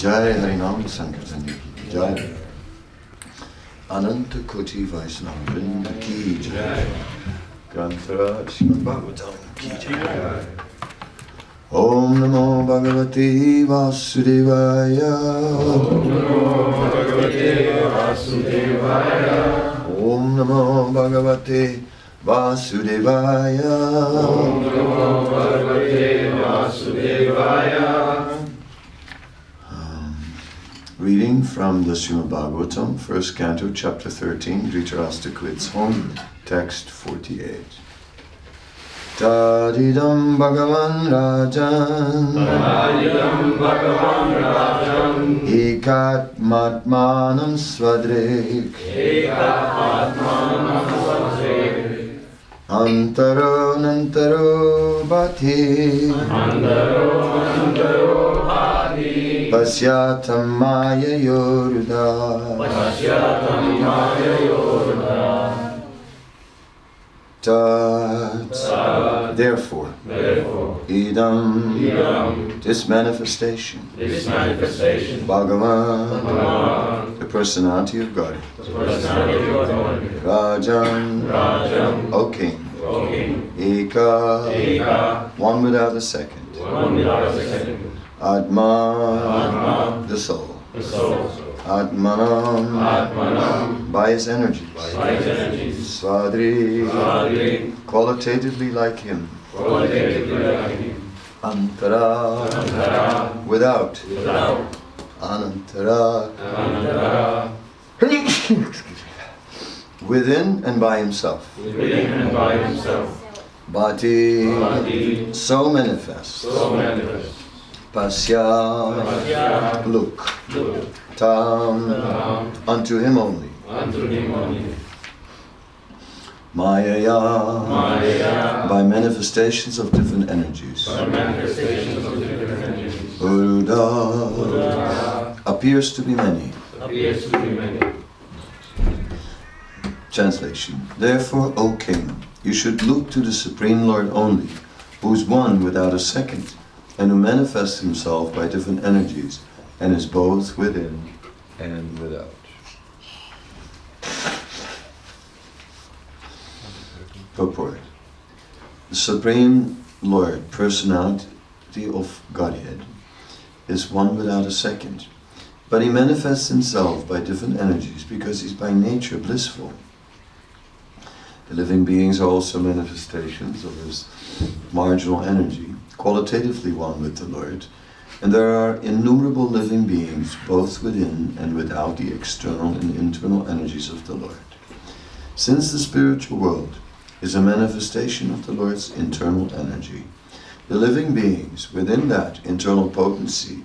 Jai Harinam Sankirtan ki Jai. Ananta Koti Vaishnava Vrinda ki Jai. Granthara Srimad-bhagavatam ki Jai. Om Namo Bhagavate Vasudevaya. Om Namo Bhagavate Vasudevaya. Om Namo Bhagavate Vasudevaya. Om Namo Bhagavate Vasudevaya. Reading from the Srimad-bhagavatam, first canto, chapter 13, Dhritarashtra's home, text 48. Tadidam Bhagavan Rajan. Tadidam Bhagavan Rajan. Ekatmatmanam Svadrik. Ekatmatmanam Svadrik. Antaro Nantaro Bhati. Antaro Nantaro Bhati. Pasyatam Maya Yoruda. Pasyatam Maya Yoruda. Tat. Therefore, idam, this manifestation, Bhagavan, the personality of God, Rajan, O King, Eka, one without a second, Atma, the soul, Atmanam, by his energies, Svadri, qualitatively like him, Antara, without, Anantara, within and by himself, Bhati, so manifest, Pasya, look, Tam, unto him only, Maya, by manifestations of different energies, Uruda, appears to be many. Translation. Therefore, O King, you should look to the Supreme Lord only, who is one without a second, and who manifests himself by different energies, and is both within and without. Purport. The Supreme Lord, personality of Godhead, is one without a second, but he manifests himself by different energies because he's by nature blissful. The living beings are also manifestations of his marginal energy, qualitatively one with the Lord, and there are innumerable living beings both within and without the external and internal energies of the Lord. Since the spiritual world is a manifestation of the Lord's internal energy, the living beings within that internal potency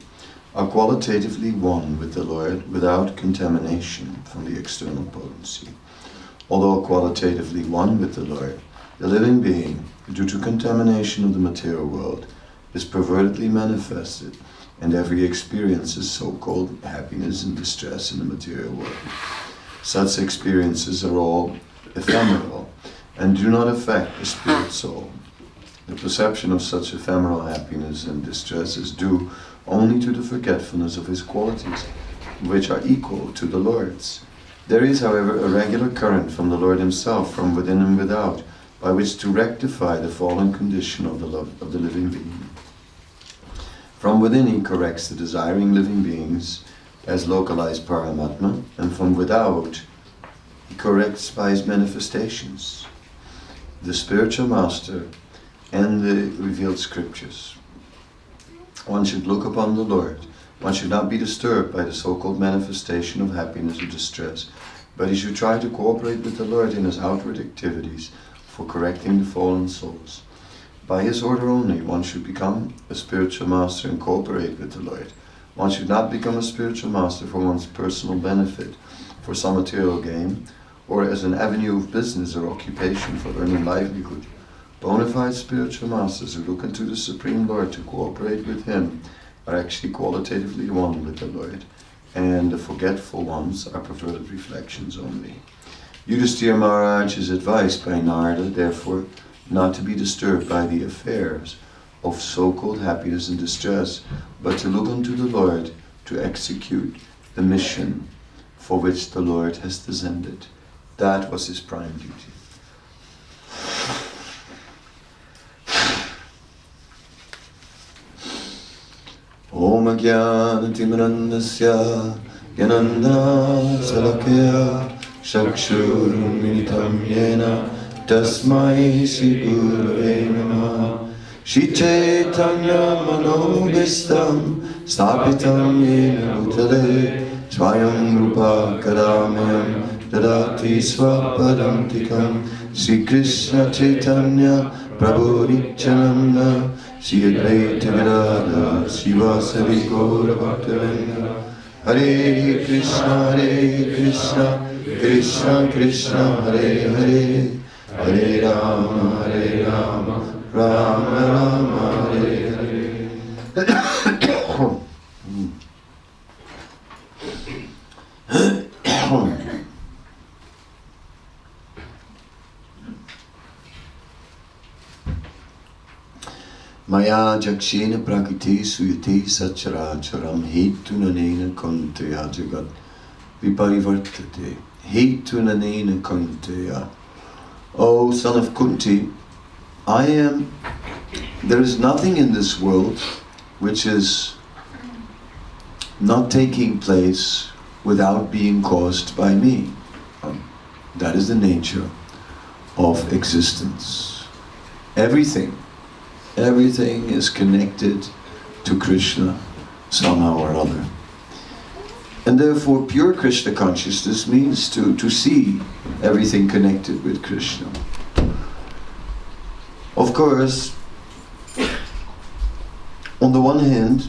are qualitatively one with the Lord without contamination from the external potency. Although qualitatively one with the Lord, the living being, due to contamination of the material world, is pervertedly manifested, and every experience is so-called happiness and distress in the material world. Such experiences are all ephemeral and do not affect the spirit soul. The perception of such ephemeral happiness and distress is due only to the forgetfulness of his qualities, which are equal to the Lord's. There is, however, a regular current from the Lord himself, from within and without, by which to rectify the fallen condition of the living being. From within he corrects the desiring living beings as localized Paramatma, and from without he corrects by his manifestations, the spiritual master and the revealed scriptures. One should look upon the Lord. One should not be disturbed by the so-called manifestation of happiness or distress, but he should try to cooperate with the Lord in his outward activities for correcting the fallen souls. By his order only, one should become a spiritual master and cooperate with the Lord. One should not become a spiritual master for one's personal benefit, for some material gain, or as an avenue of business or occupation for earning livelihood. Bona fide spiritual masters who look into the Supreme Lord to cooperate with him are actually qualitatively one with the Lord, and the forgetful ones are perverted reflections only. Yudhisthira Maharaj is advised by Narada, therefore, not to be disturbed by the affairs of so-called happiness and distress, but to look unto the Lord, to execute the mission for which the Lord has descended. That was his prime duty. Om Jnana Timirandasya Gyanandana Salakya Chakshurmilitam Yena Tasmai Shri Gurave Namaha Shri Chaitanya Manobhistam Stapitam Yena Bhutale Swayam Rupa Kadamayam Dadati Swapadantikam Shri Krishna Chaitanya Prabhu Nityananda Shri Advaita Gadadhara Srivasadi Gaura Bhaktivinoda Hare Krishna Krishna Krishna Hare Hare Hare Rama Rama Rama Hare Hare. Maya jakshena prakriti suyati sacharacharam hetunanena kantaya jagat viparivartate hetunanena kantaya. O son of Kunti, there is nothing in this world which is not taking place without being caused by me. That is the nature of existence. Everything is connected to Krishna somehow or other. And therefore pure Krishna consciousness means to see everything connected with Krishna. Of course, on the one hand,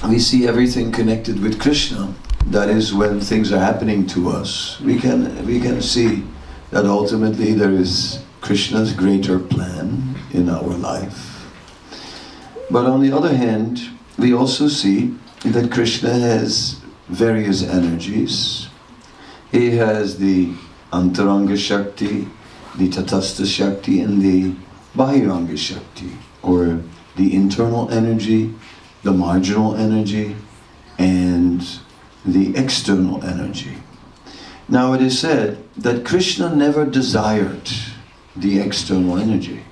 we see everything connected with Krishna. That is, when things are happening to us, we can see that ultimately there is Krishna's greater plan in our life. But on the other hand, we also see that Krishna has various energies. He has the Antaranga Shakti, the Tatastha Shakti, and the Bahiranga Shakti, or the internal energy, the marginal energy, and the external energy. Now it is said that Krishna never desired the external energy.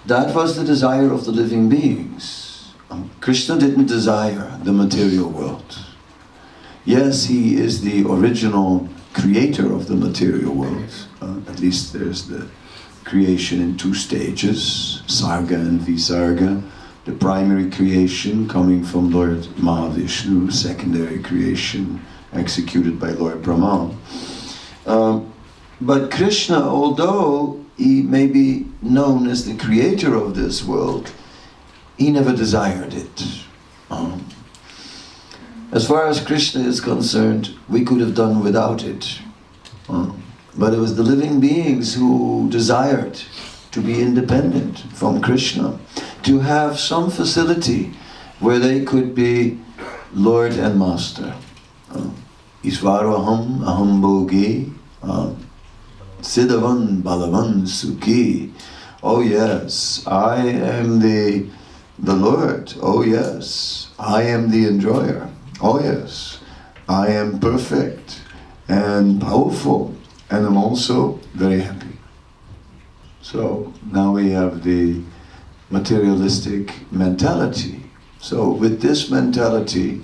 That was the desire of the living beings. Krishna didn't desire the material world. Yes, he is the original creator of the material world. At least there's the creation in two stages, Sarga and Visarga. The primary creation coming from Lord Mahavishnu, secondary creation executed by Lord Brahma. But Krishna, although he may be known as the creator of this world, he never desired it. As far as Krishna is concerned, we could have done without it. But it was the living beings who desired to be independent from Krishna, to have some facility where they could be Lord and Master. Isvaro aham bhogi, Siddhavan balavan sukhi. Oh yes, I am the Lord. Oh yes, I am the enjoyer. Oh yes, I am perfect and powerful, and I'm also very happy. So now we have the materialistic mentality. So with this mentality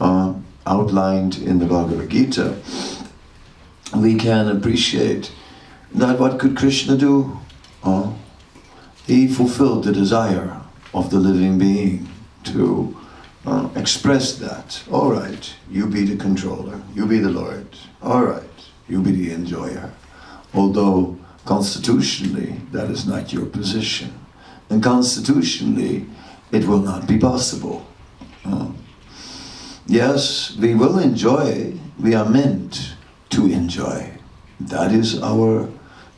outlined in the Bhagavad Gita, we can appreciate that what could Krishna do? He fulfilled the desire of the living being to express that. All right, you be the controller, you be the Lord. All right, you be the enjoyer. Although constitutionally that is not your position. And constitutionally it will not be possible. Yes, we will enjoy, we are meant to enjoy. That is our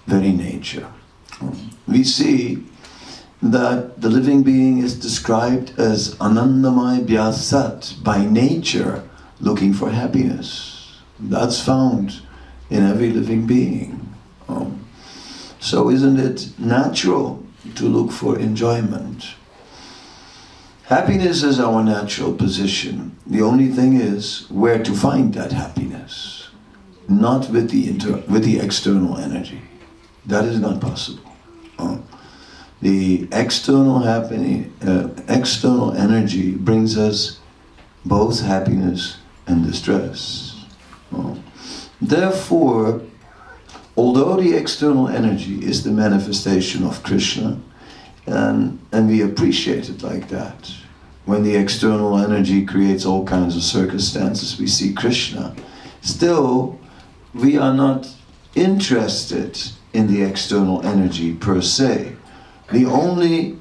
very nature. We see that the living being is described as Anandamaya Vyasat, by nature looking for happiness. That's found in every living being. So isn't it natural to look for enjoyment? Happiness is our natural position. The only thing is where to find that happiness, not with the external energy. That is not possible. The external external energy brings us both happiness and distress. Therefore, although the external energy is the manifestation of Krishna, and we appreciate it like that, when the external energy creates all kinds of circumstances, we see Krishna, still we are not interested in the external energy per se. The only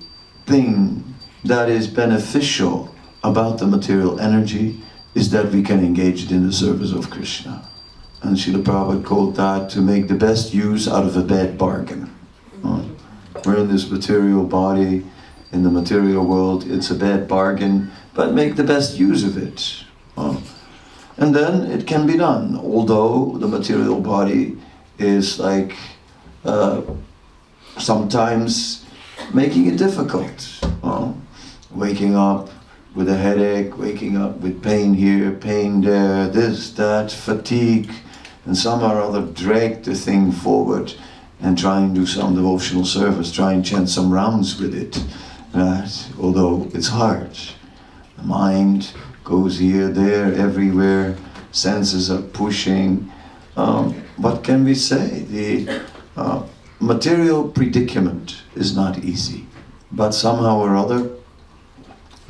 thing that is beneficial about the material energy is that we can engage it in the service of Krishna. And Srila Prabhupada called that to make the best use out of a bad bargain. We're in this material body, in the material world, it's a bad bargain, but make the best use of it. And then it can be done, although the material body is like sometimes making it difficult. Waking up with a headache, waking up with pain here, pain there, this, that, fatigue, and somehow or other drag the thing forward and try and do some devotional service, try and chant some rounds with it, right? Although it's hard. The mind goes here, there, everywhere, senses are pushing. What can we say? The material predicament is not easy, but somehow or other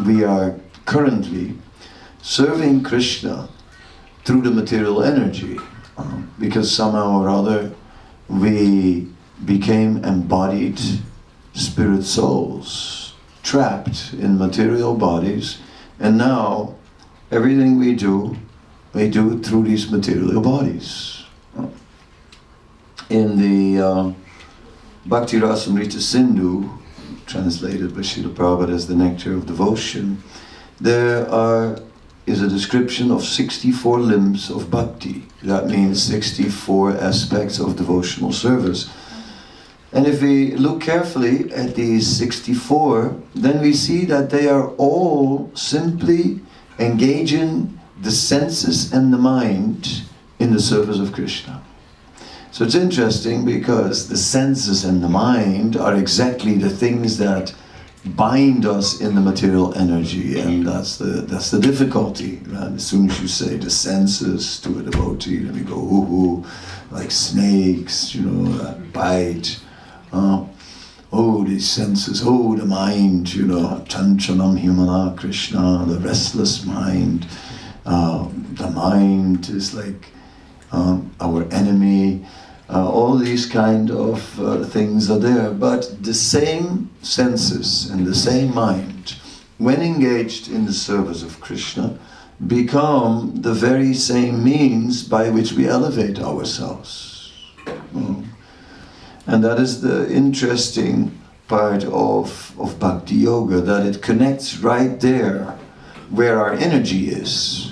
we are currently serving Krishna through the material energy, because somehow or other we became embodied spirit souls, trapped in material bodies, and now everything we do through these material bodies. In the Bhakti Rasamrita Sindhu, translated by Srila Prabhupada as the Nectar of Devotion, there is a description of 64 limbs of bhakti. That means 64 aspects of devotional service. And if we look carefully at these 64, then we see that they are all simply engaging the senses and the mind in the service of Krishna. So it's interesting because the senses and the mind are exactly the things that bind us in the material energy, and that's the difficulty. Right? As soon as you say the senses to a devotee, then we go ooh, like snakes, that bite. Oh, these senses, oh, the mind, chanchanam himana Krishna, the restless mind. The mind is like our enemy. All these kind of things are there, but the same senses and the same mind, when engaged in the service of Krishna, become the very same means by which we elevate ourselves. And that is the interesting part of Bhakti Yoga, that it connects right there where our energy is.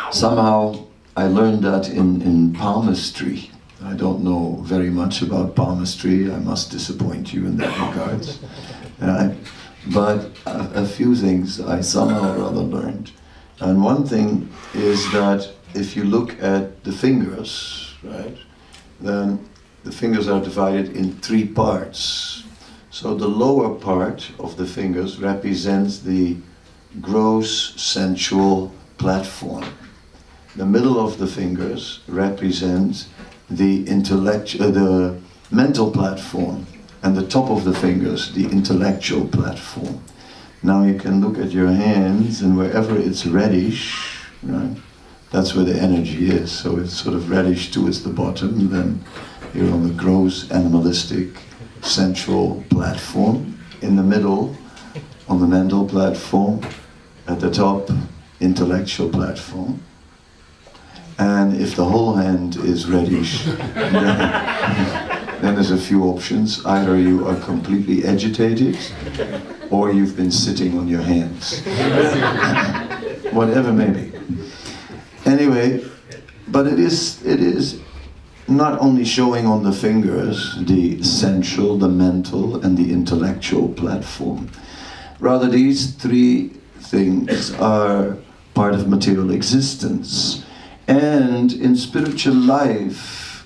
Somehow I learned that in palmistry. I don't know very much about palmistry. I must disappoint you in that regard. But a few things I somehow or other learned. And one thing is that if you look at the fingers, right, then the fingers are divided in 3 parts. So the lower part of the fingers represents the gross sensual platform. The middle of the fingers represents the mental platform, and the top of the fingers, the intellectual platform. Now you can look at your hands, and wherever it's reddish, right, that's where the energy is. So it's sort of reddish towards the bottom, then you're on the gross animalistic sensual platform. In the middle, on the mental platform. At the top, intellectual platform. And if the whole hand is reddish, then there's a few options. Either you are completely agitated, or you've been sitting on your hands. Whatever may be. Anyway, but it is not only showing on the fingers the sensual, the mental, and the intellectual platform. Rather, these three things are part of material existence. And in spiritual life,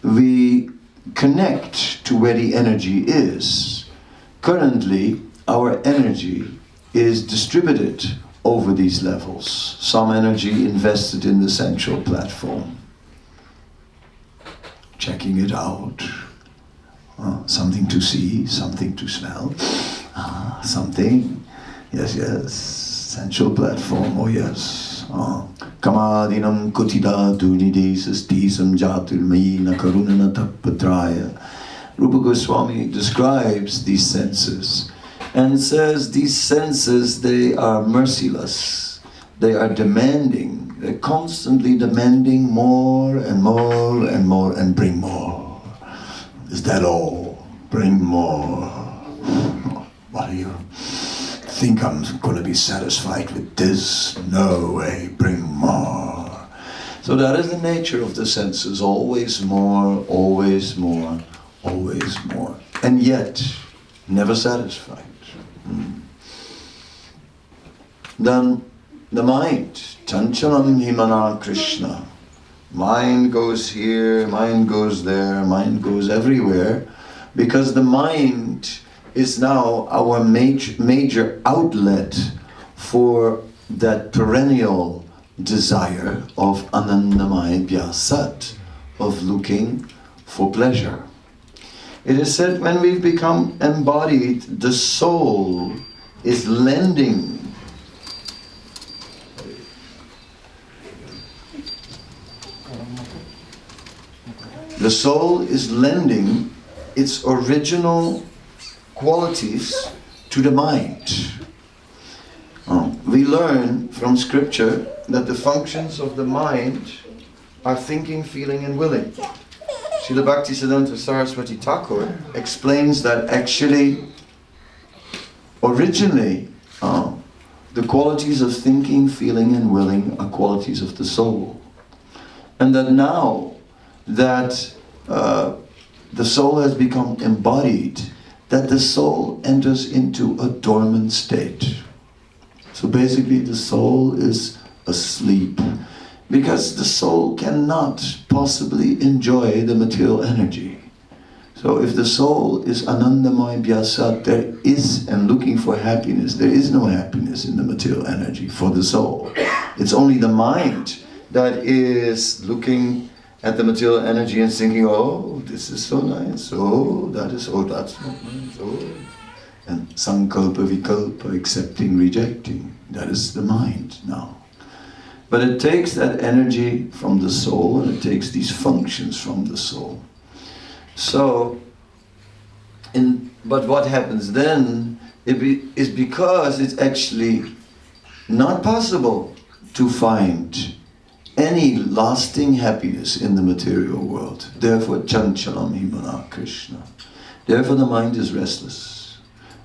we connect to where the energy is. Currently, our energy is distributed over these levels. Some energy invested in the sensual platform, checking it out, something to see, something to smell, something, yes, sensual platform, oh yes. Kamadinam kutida dunidesas tisam jatirmayina karunana tapatraya. Rupa Goswami describes these senses and says these senses, they are merciless. They are demanding. They're constantly demanding more and more and more and bring more. Is that all? Bring more. What do you think I'm going to be satisfied with this? No way, bring more. So that is the nature of the senses. Always more, always more, always more. And yet, never satisfied. Then the mind, chanchalam himana Krishna. Mind goes here, mind goes there, mind goes everywhere, because the mind is now our major outlet for that perennial desire of anandamaya vyasat, of looking for pleasure. It is said when we've become embodied, the soul is lending its original qualities to the mind. We learn from scripture that the functions of the mind are thinking, feeling and willing. Srila Bhaktisiddhanta Saraswati Thakur explains that actually, originally, the qualities of thinking, feeling and willing are qualities of the soul. And that now that the soul has become embodied, that the soul enters into a dormant state. So basically the soul is asleep, because the soul cannot possibly enjoy the material energy. So if the soul is anandamaya vyasat, there is, and looking for happiness, there is no happiness in the material energy for the soul. It's only the mind that is looking at the material energy and thinking, oh, this is so nice, oh, that's not nice, oh. And sankalpa vikalpa, accepting, rejecting, that is the mind now. But it takes that energy from the soul, and it takes these functions from the soul. So, but what happens then is because it's actually not possible to find any lasting happiness in the material world. Therefore, chanchalam himana Krishna. Therefore, the mind is restless.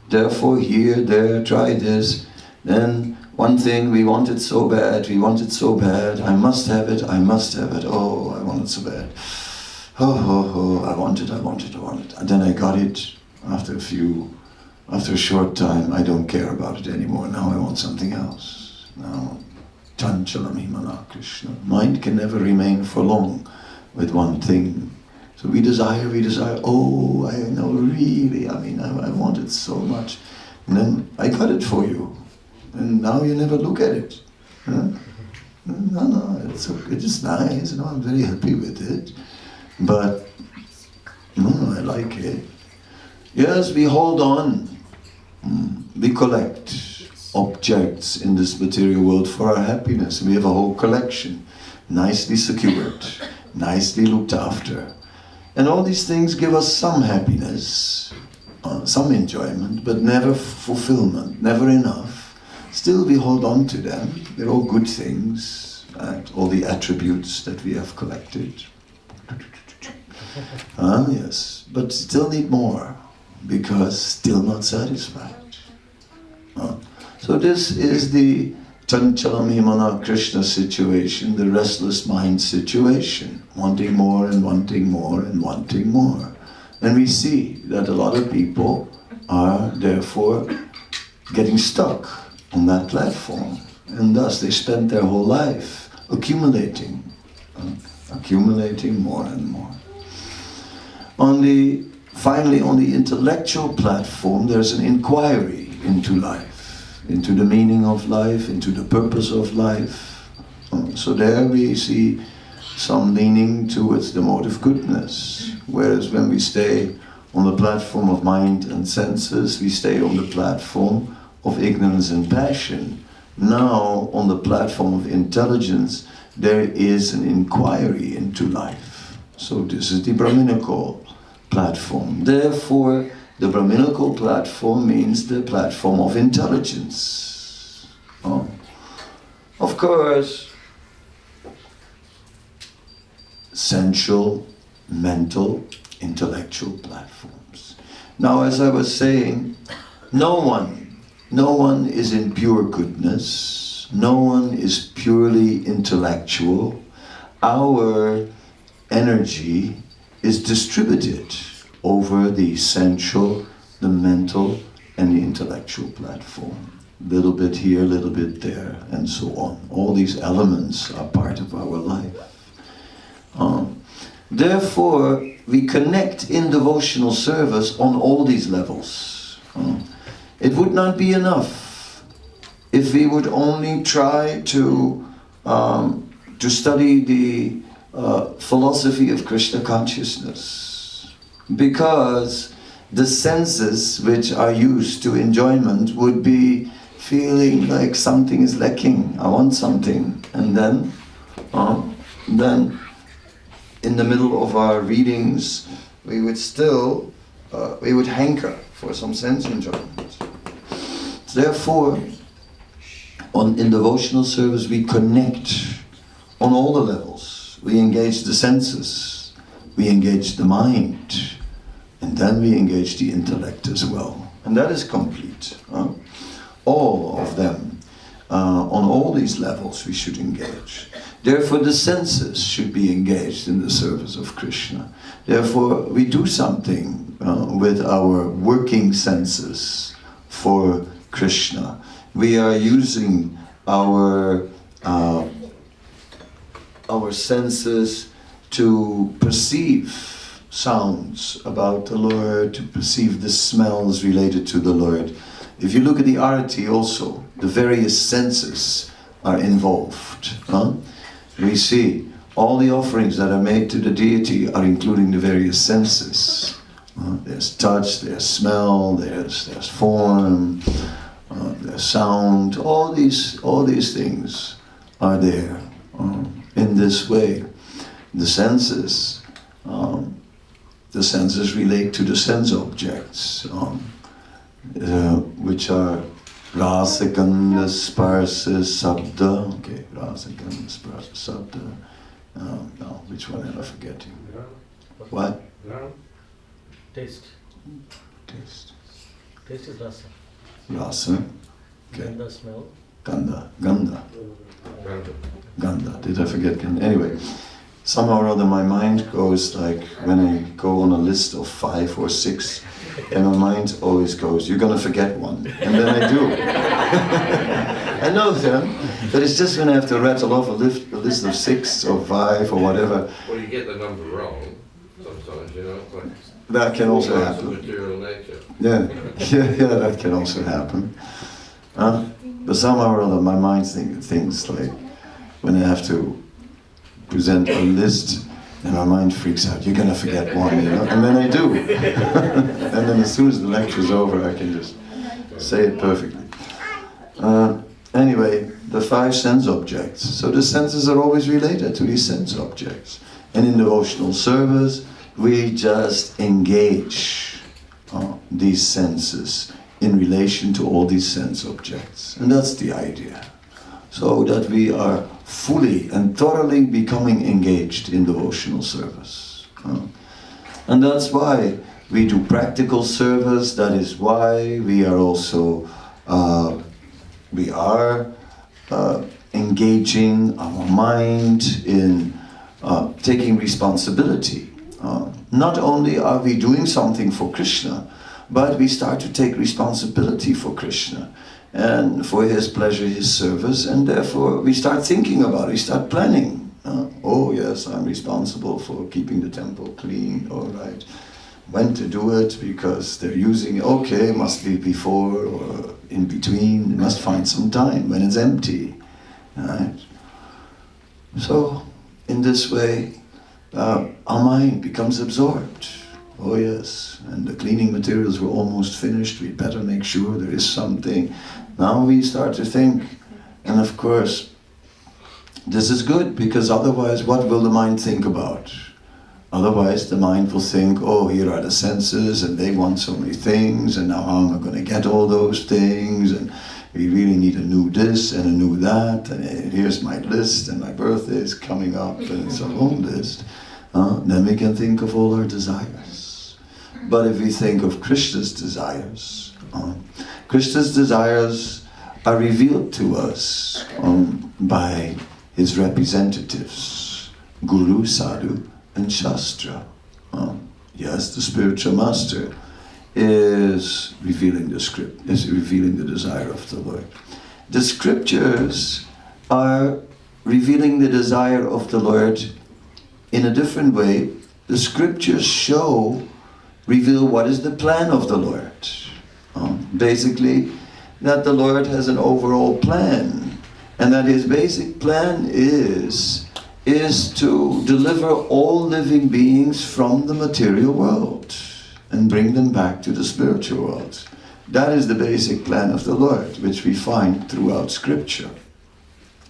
Therefore, here, there, try this. Then, one thing, we want it so bad, I must have it, oh, I want it so bad. Oh, I want it. And then I got it. After a short time, I don't care about it anymore. Now I want something else. Now, chanchalam himana Krishna. Mind can never remain for long with one thing. So we desire, oh, I know really, I want it so much. And then I got it for you. And now you never look at it. Huh? No, it is nice, I'm very happy with it. But, no, I like it. Yes, we hold on. We collect objects in this material world for our happiness. We have a whole collection, nicely secured, nicely looked after. And all these things give us some happiness, some enjoyment, but never fulfillment, never enough. Still we hold on to them. They're all good things, right? All the attributes that we have collected. Yes, but still need more, because still not satisfied. So this is the Chanchalam Himana Krishna situation, the restless mind situation, wanting more and wanting more and wanting more. And we see that a lot of people are therefore getting stuck on that platform. And thus they spend their whole life accumulating more and more. Finally, on the intellectual platform, there's an inquiry into life, into the meaning of life, into the purpose of life. So there we see some leaning towards the mode of goodness. Whereas when we stay on the platform of mind and senses, we stay on the platform of ignorance and passion. Now, on the platform of intelligence, there is an inquiry into life. So this is the Brahminical platform. Therefore, the Brahminical platform means the platform of intelligence. Of course, sensual, mental, intellectual platforms. Now, as I was saying, no one is in pure goodness. No one is purely intellectual. Our energy is distributed over the sensual, the mental, and the intellectual platform. Little bit here, little bit there, and so on. All these elements are part of our life. Therefore, we connect in devotional service on all these levels. It would not be enough if we would only try to study the philosophy of Krishna consciousness, because the senses which are used to enjoyment would be feeling like something is lacking. I want something, and then in the middle of our readings, we would still hanker for some sense enjoyment. Therefore, in devotional service, we connect on all the levels. We engage the senses, we engage the mind, and then we engage the intellect as well. And that is complete. All of them, on all these levels, we should engage. Therefore, the senses should be engaged in the service of Krishna. Therefore, we do something with our working senses for Krishna. We are using our senses to perceive sounds about the Lord, to perceive the smells related to the Lord. If you look at the arati also, the various senses are involved. We see all the offerings that are made to the deity are including the various senses. There's touch, there's smell, there's form, there's sound. All these things are there. In this way, the senses relate to the sense objects, which are rasa, gandha, sparsa, sabda. Okay, rasa, gandha, sparsa, sabda. No, which one am I forgetting? What? Taste. Taste. Taste is rasa. Rasa. Okay. Gandha, smell. Gandha. Did I forget Gandha? Anyway, somehow or other my mind goes like, when I go on a list of 5 or 6, and my mind always goes, you're gonna forget one. And then I do. I know them, but it's just when I have to rattle off a list of 6 or 5 or whatever. Well, you get the number wrong sometimes, you know. Like that can also happen. Material nature. Yeah, that can also happen. But somehow or other, my mind thinks like, when I have to present a list, and my mind freaks out, you're gonna forget one, you know? And then I do. And then as soon as the lecture's over, I can just say it perfectly. Anyway, the 5 sense objects. So the senses are always related to these sense objects. And in devotional service, we just engage these senses in relation to all these sense objects. And that's the idea. So that we are fully and thoroughly becoming engaged in devotional service. And that's why we do practical service. That is why we are also engaging our mind in taking responsibility. Not only are we doing something for Krishna, but we start to take responsibility for Krishna and for his pleasure, his service, and therefore we start thinking about it, we start planning. Oh yes, I'm responsible for keeping the temple clean, all right. When to do it, because they're using it, okay, must be before or in between, you must find some time when it's empty, right? So, in this way, our mind becomes absorbed. Oh yes, and the cleaning materials were almost finished, we better make sure there is something. Now we start to think, and of course, this is good, because otherwise what will the mind think about? Otherwise the mind will think, oh, here are the senses and they want so many things, and now how am I going to get all those things, and we really need a new this and a new that, and here's my list, and my birthday is coming up, and it's a long list. Then we can think of all our desires. But if we think of Krishna's desires, Krishna's desires are revealed to us by his representatives, Guru, Sadhu, and Shastra. Yes, the spiritual master is revealing the script, is revealing the desire of the Lord. The scriptures are revealing the desire of the Lord in a different way. The scriptures reveal what is the plan of the Lord. Basically, that the Lord has an overall plan, and that his basic plan is to deliver all living beings from the material world and bring them back to the spiritual world. That is the basic plan of the Lord, which we find throughout Scripture.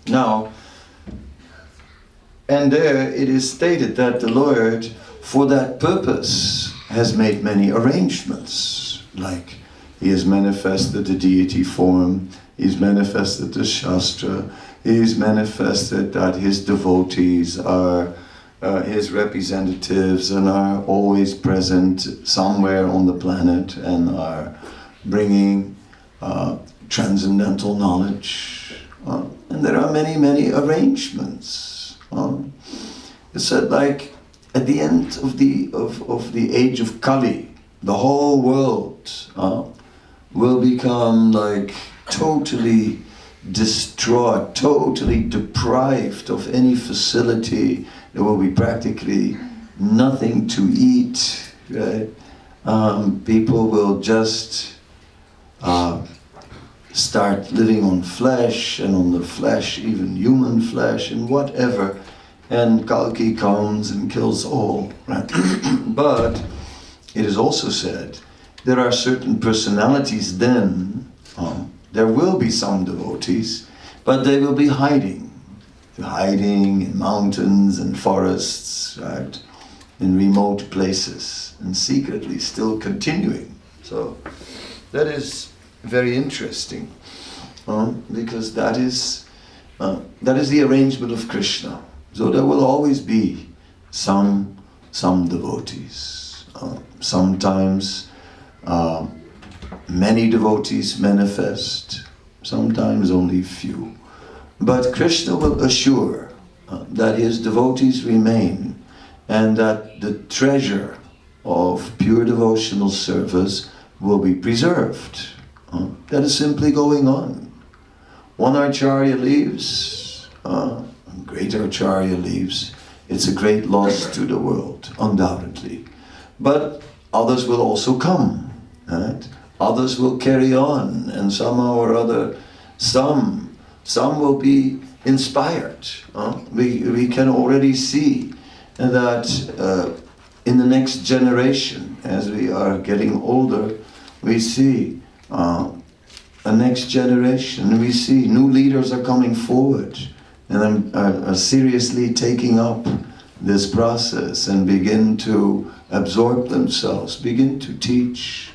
Now, and there it is stated that the Lord, for that purpose, has made many arrangements. Like, he has manifested the deity form, he's manifested the Shastra, he's manifested that his devotees are his representatives and are always present somewhere on the planet and are bringing transcendental knowledge. And there are many, many arrangements. It's said, like, at the end of the age of Kali, the whole world will become like totally distraught, totally deprived of any facility. There will be practically nothing to eat, right? People will just start living on flesh, and on the flesh, even human flesh, and whatever. And Kalki comes and kills all, right? But it is also said, there are certain personalities then, there will be some devotees, but they will be hiding in mountains and forests, right? In remote places, and secretly still continuing. So that is very interesting, because that is the arrangement of Krishna. So there will always be some devotees. Sometimes many devotees manifest, sometimes only few. But Krishna will assure that his devotees remain, and that the treasure of pure devotional service will be preserved. That is simply going on. One Acharya leaves, a great Acharya leaves, it's a great loss to the world, undoubtedly. But others will also come, right? Others will carry on, and somehow or other, some will be inspired. We can already see that in the next generation, as we are getting older, we see a next generation. We see new leaders are coming forward and are seriously taking up this process and begin to absorb themselves, begin to teach,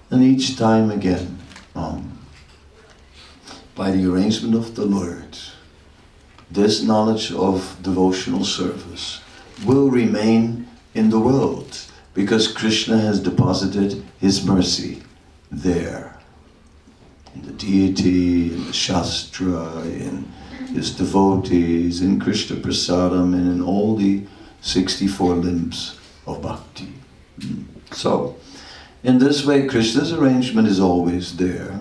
and each time again, by the arrangement of the Lord, this knowledge of devotional service will remain in the world, because Krishna has deposited his mercy there. in the deity, in the Shastra, in his devotees, in Krishna Prasadam, and in all the 64 limbs of bhakti. So, in this way, Krishna's arrangement is always there.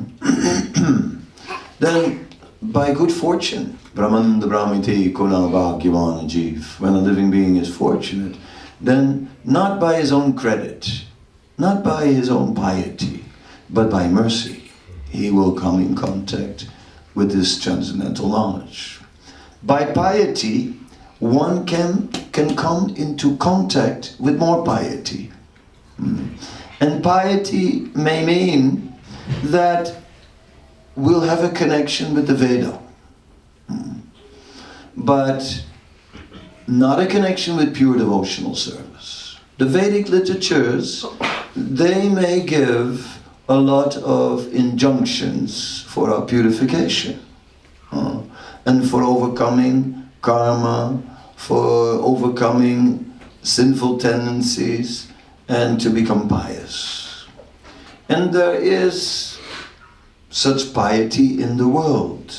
Then, by good fortune, Brahmanda Brahmite Kunal Bhagavana Jeev, when a living being is fortunate, then not by his own credit, not by his own piety, but by mercy, he will come in contact with this transcendental knowledge. By piety, one can come into contact with more piety. And piety may mean that we'll have a connection with the Veda, but not a connection with pure devotional service. The Vedic literatures, they may give a lot of injunctions for our purification and for overcoming karma, for overcoming sinful tendencies, and to become pious. And there is such piety in the world.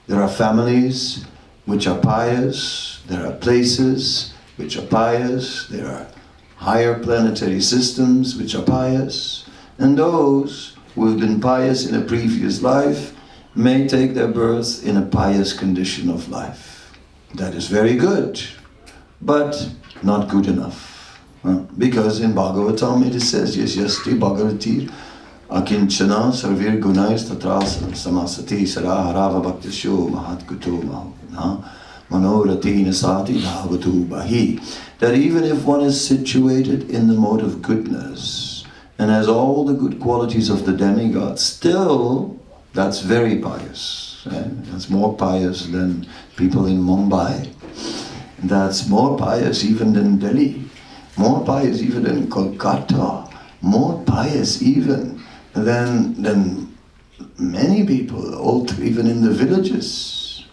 There are families which are pious, there are places which are pious, there are higher planetary systems which are pious, and those who have been pious in a previous life may take their birth in a pious condition of life. That is very good, but not good enough. Because in Bhagavatam it says, yes, yasti bhagavatir akinchana sarvir gunais tatrasa samasati saraharava bhaktisyo mahatkuto manorati nasati bhavatu bahi. That even if one is situated in the mode of goodness and has all the good qualities of the demigod, still that's very pious. That's more pious than people in Mumbai. That's more pious even than Delhi. More pious even than Kolkata. More pious even than many people, even in the villages.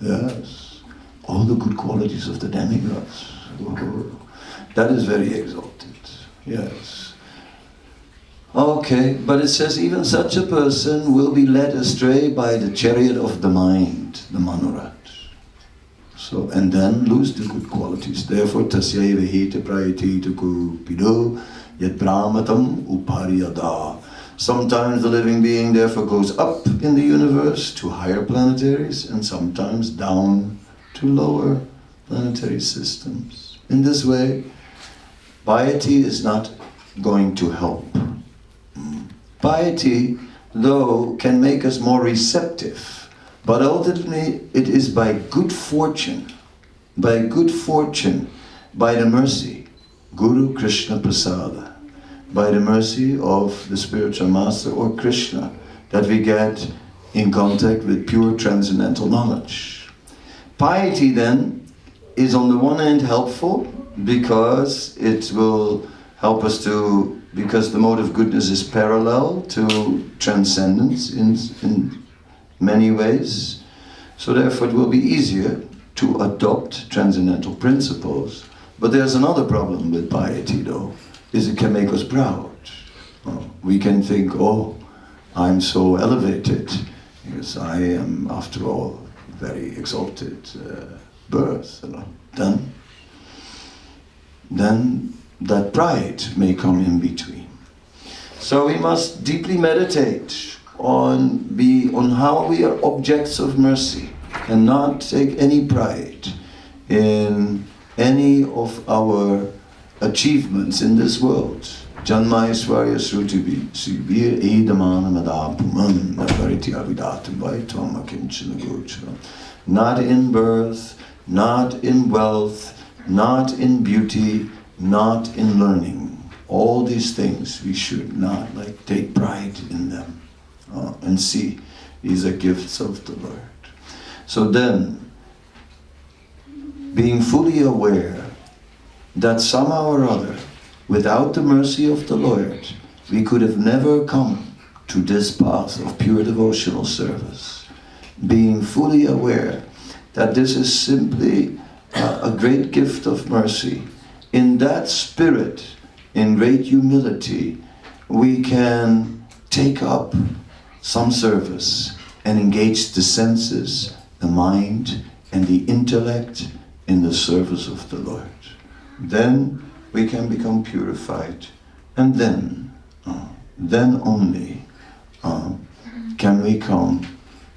Yes. All the good qualities of the demigods. That is very exalted. Yes. Okay, but it says even such a person will be led astray by the chariot of the mind, the manorat. So, and then lose the good qualities. Therefore, tasyaiva hita prayati tuku pido yat brahmatam upariyada. Sometimes the living being therefore goes up in the universe to higher planetaries and sometimes down to lower planetary systems. In this way, piety is not going to help. Piety, though, can make us more receptive. But ultimately, it is by good fortune, by the mercy, Guru Krishna Prasada, by the mercy of the spiritual master or Krishna, that we get in contact with pure transcendental knowledge. Piety then is on the one hand helpful because it will help us because the mode of goodness is parallel to transcendence in many ways, so therefore it will be easier to adopt transcendental principles. But there's another problem with piety though, is it can make us proud. We can think, oh, I'm so elevated, because I am, after all, very exalted birth. Then that pride may come in between. So we must deeply meditate on how we are objects of mercy and not take any pride in any of our achievements in this world. Janmaisvarya srutibi sivir edamana madapumam navariti avidatam vaitvam akinchana gochara. Not in birth, not in wealth, not in beauty, not in learning. All these things we should not take pride in them. And see, these are gifts of the Lord. So then, being fully aware that somehow or other, without the mercy of the Lord, we could have never come to this path of pure devotional service. Being fully aware that this is simply a great gift of mercy. In that spirit, in great humility, we can take up some service, and engage the senses, the mind, and the intellect in the service of the Lord. Then we can become purified, and then only can we come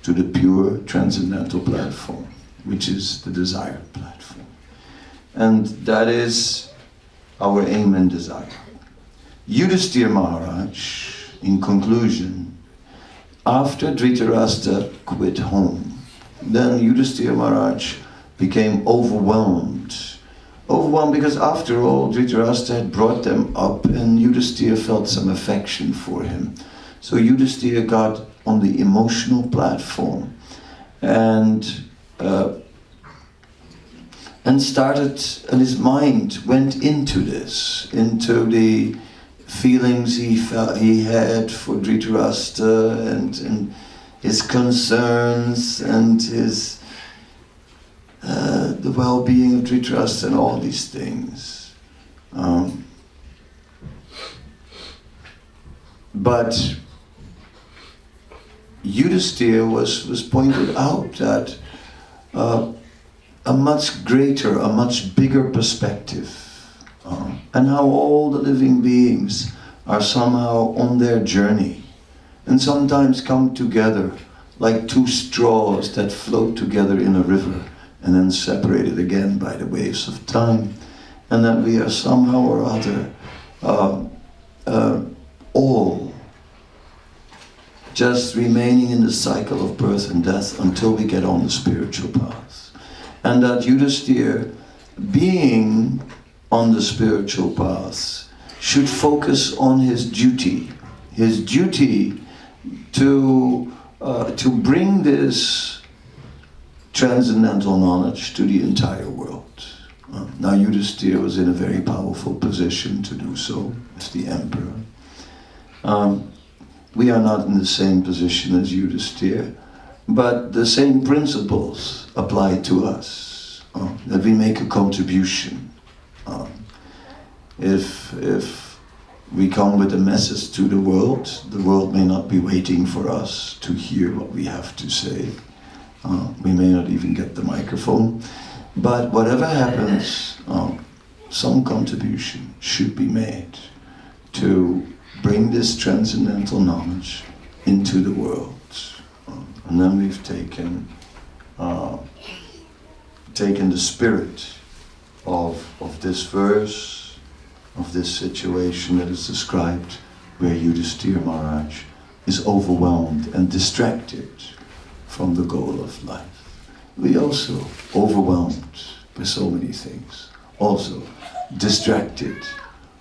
to the pure transcendental platform, which is the desired platform. And that is our aim and desire. Yudhisthira Maharaj, in conclusion, after Dhritarashtra quit home, then Yudhisthira Maharaj became overwhelmed. Overwhelmed because after all, Dhritarashtra had brought them up and Yudhisthira felt some affection for him. So Yudhisthira got on the emotional platform and his mind went into this, into the feelings he had for Dhritarashtra and his concerns and his the well-being of Dhritarashtra and all these things. But Yudhisthira was pointed out that a much greater, a much bigger perspective, and how all the living beings are somehow on their journey and sometimes come together like two straws that float together in a river and then separated again by the waves of time, and that we are somehow or other all just remaining in the cycle of birth and death until we get on the spiritual path. And that Yudhisthira, being on the spiritual path, should focus on his duty to bring this transcendental knowledge to the entire world. Now Yudhisthira was in a very powerful position to do so as the emperor. We are not in the same position as Yudhisthira, but the same principles apply to us, that we make a contribution. If we come with a message to the world may not be waiting for us to hear what we have to say. We may not even get the microphone, but whatever happens, some contribution should be made to bring this transcendental knowledge into the world. And then we've taken the spirit of this verse, of this situation that is described, where Yudhisthira Maharaj is overwhelmed and distracted from the goal of life. We also overwhelmed by so many things, also distracted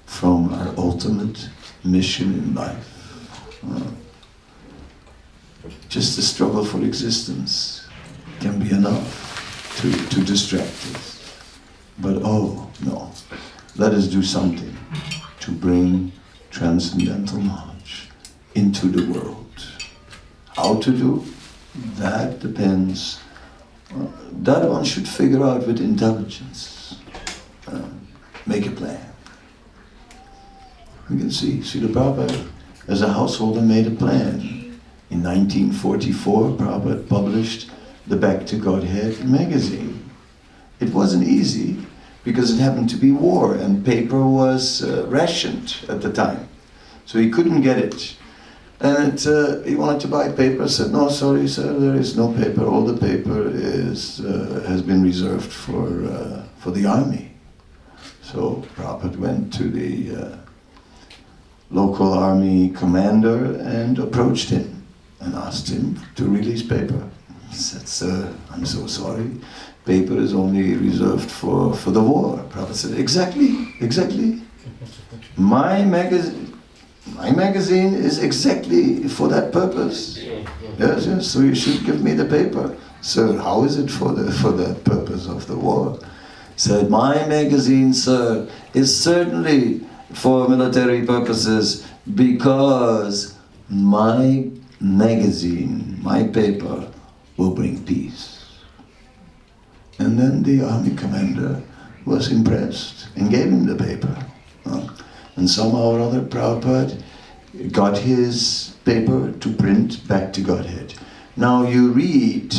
from our ultimate mission in life. Just the struggle for existence can be enough to distract us. But oh no, let us do something to bring transcendental knowledge into the world. How to do? That depends. That one should figure out with intelligence. Make a plan. You can see Srila Prabhupada, as a householder, made a plan. In 1944, Prabhupada published the Back to Godhead magazine. It wasn't easy because it happened to be war and paper was rationed at the time. So he couldn't get it. And he wanted to buy paper, said, "No, sorry sir, there is no paper. All the paper has been reserved for the army." So Prabhupada went to the local army commander and approached him and asked him to release paper. He said, "Sir, I'm so sorry. Paper is only reserved for the war." Prabhupada said, Exactly. My magazine is exactly for that purpose. Yes, so you should give me the paper. Sir, how is it for the purpose of the war? Said, "My magazine, sir, is certainly for military purposes because my magazine, my paper, will bring peace." And then the army commander was impressed and gave him the paper. And somehow or other Prabhupada got his paper to print back to Godhead. Now you read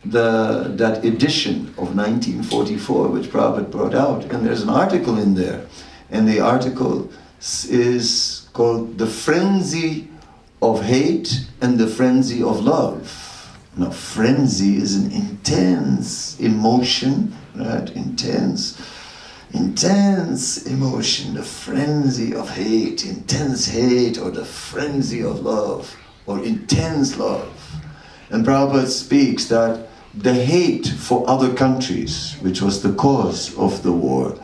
that edition of 1944 which Prabhupada brought out, and there's an article in there, and the article is called The Frenzy of Hate and the Frenzy of Love. Now frenzy is an intense emotion, right? Intense emotion, the frenzy of hate, intense hate, or the frenzy of love, or intense love. And Prabhupada speaks that the hate for other countries, which was the cause of the war,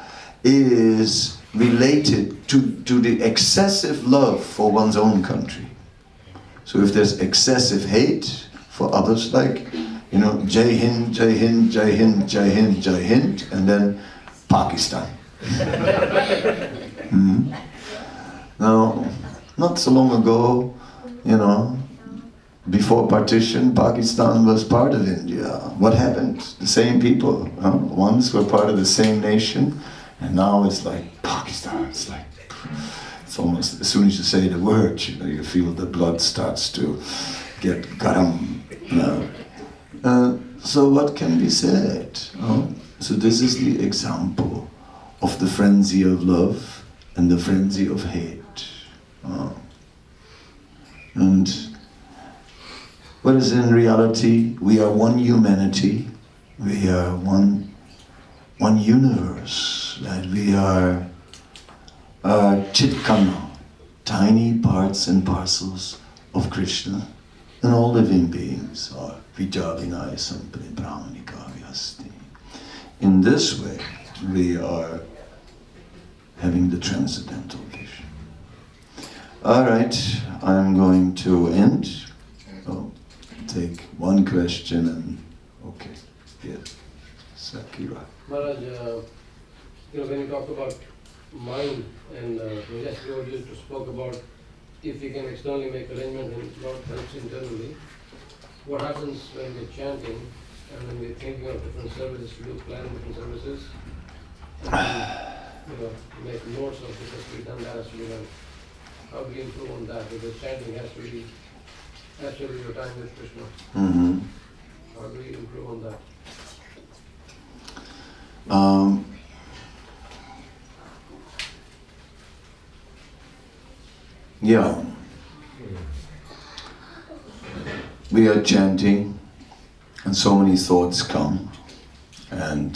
is related to the excessive love for one's own country. So if there's excessive hate for others, like, you know, Jai Hind, Jai Hind, Jai Hind, Jai Hind, Jai Hind, and then Pakistan. Now, not so long ago, you know, before partition, Pakistan was part of India. What happened? The same people, once were part of the same nation, and now it's like Pakistan. It's like, it's almost, as soon as you say the word, you know, you feel the blood starts to get garam. So what can be said? So this is the example of the frenzy of love and the frenzy of hate. And whereas in reality, we are one humanity, we are one universe, that we are Chitkana, tiny parts and parcels of Krishna, and all living beings are Vijavinaya Sampani Brahmanika Vyasti. In this way, we are having the transcendental vision. All right, I'm going to end. Take one question and okay, yes, Sakira. Maharaj, when you talk about mind and yesterday you spoke about if we can externally make arrangements and Lord helps internally, what happens when we're chanting and when we're thinking of different services to do, plan different services, and make notes of this has to be done, that has to be done. How do we improve on that? Because chanting has to be your time with Krishna. Mm-hmm. How do we improve on that? Yeah. We are chanting, and so many thoughts come, and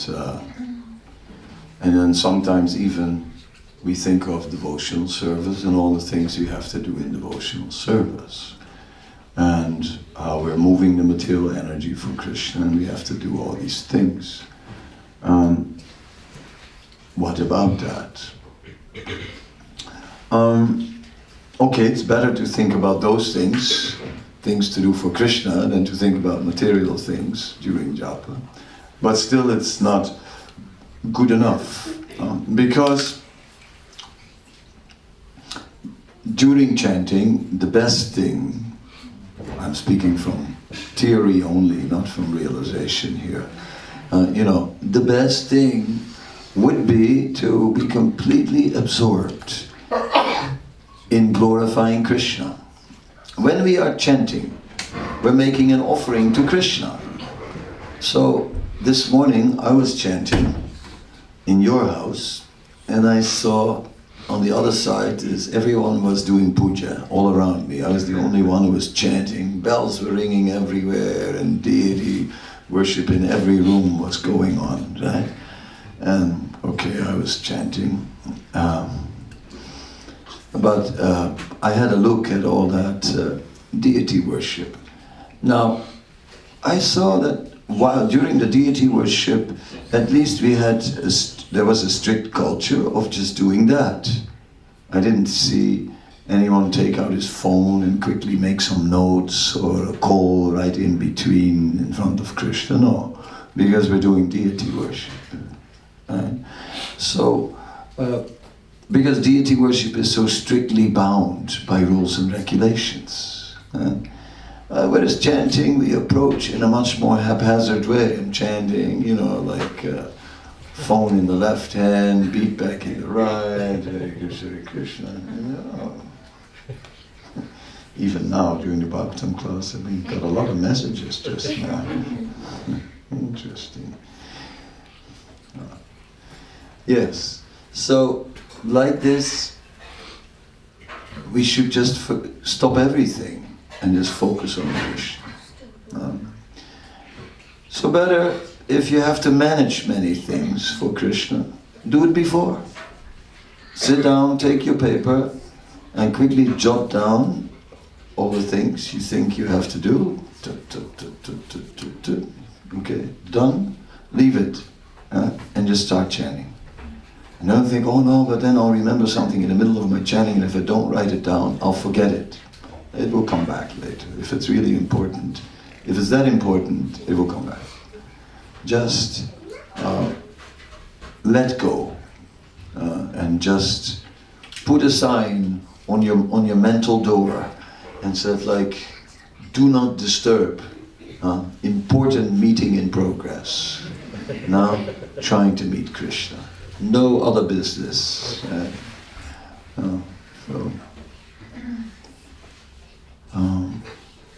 then sometimes even we think of devotional service and all the things we have to do in devotional service, and how we're moving the material energy for Krishna, and we have to do all these things. What about that? Okay, it's better to think about those things to do for Krishna, than to think about material things during japa. But still it's not good enough, because during chanting, the best thing, I'm speaking from theory only, not from realization here, the best thing would be to be completely absorbed in glorifying Krishna. When we are chanting, we're making an offering to Krishna. So this morning I was chanting in your house, and I saw on the other side is everyone was doing puja all around me. I was the only one who was chanting. Bells were ringing everywhere, and deity worship in every room was going on, right? And okay, I was chanting. But I had a look at all that deity worship. Now, I saw that while during the deity worship, at least there was a strict culture of just doing that. I didn't see anyone take out his phone and quickly make some notes or a call right in between in front of Krishna. No, because we're doing deity worship. Right? So, because deity worship is so strictly bound by rules and regulations. Whereas chanting, we approach in a much more haphazard way. And chanting, phone in the left hand, beat back in the right, Hare Krishna, Hare Krishna. even now during the Bhagavatam class, we got a lot of messages just now. Interesting. Yes, so like this, we should just stop everything and just focus on Krishna. So better, if you have to manage many things for Krishna, do it before. Sit down, take your paper, and quickly jot down all the things you think you have to do. Okay, done, leave it, and just start chanting. And don't think, oh no, but then I'll remember something in the middle of my chanting, and if I don't write it down, I'll forget it. It will come back later, if it's really important. If it's that important, it will come back. Just let go, and just put a sign on your mental door, and said like, do not disturb, important meeting in progress. Now trying to meet Krishna. No other business.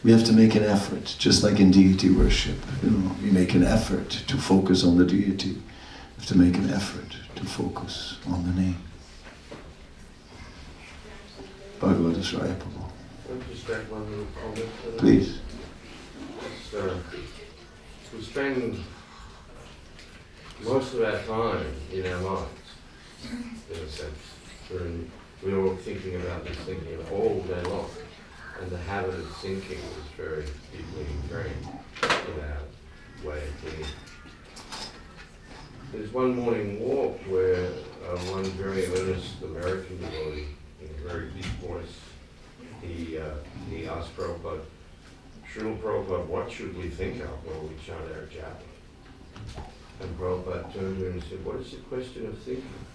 We have to make an effort, just like in deity worship. We make an effort to focus on the deity. We have to make an effort to focus on the name. Bhagavad is right. I'll just add one little comment. Please. We spend most of our time in our minds, in a sense. We're all thinking about this, thinking about all day long. And the habit of thinking is very deeply ingrained in our way of being. There's one morning walk where one very earnest American devotee, in a very deep voice, he asked Prabhupada, Srila Prabhupada, what should we think of when we chant our japa? And Prabhupada turned to him and said, what is the question of thinking?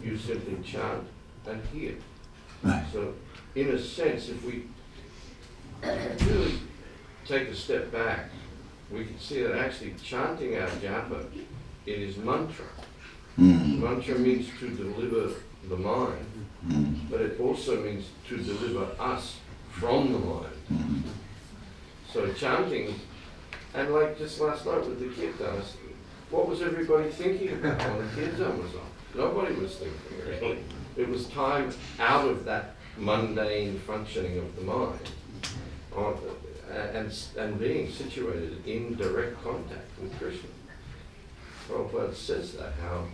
You simply chant and hear. Right. So, in a sense, if we really take a step back, we can see that actually chanting our japa, it is mantra. Mantra means to deliver the mind, but it also means to deliver us from the mind. So chanting, and like just last night with the kirtans, what was everybody thinking about when the kirtan was on? Nobody was thinking really. It was time out of that mundane functioning of the mind, and being situated in direct contact with Krishna. Prabhupada says that, how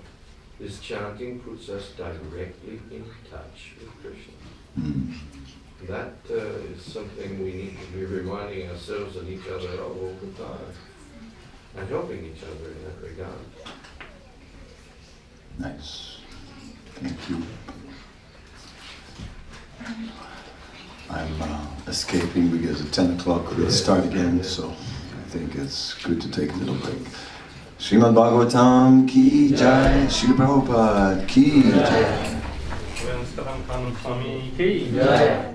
this chanting puts us directly in touch with Krishna. That is something we need to be reminding ourselves and each other of all the time, and helping each other in that regard. Nice. Thank you. I'm escaping because at 10 o'clock we'll start again, so I think it's good to take a little break. Srimad-bhagavatam ki jai, Srila Prabhupada ki jai. Kadamba Kanana Swami ki Jai.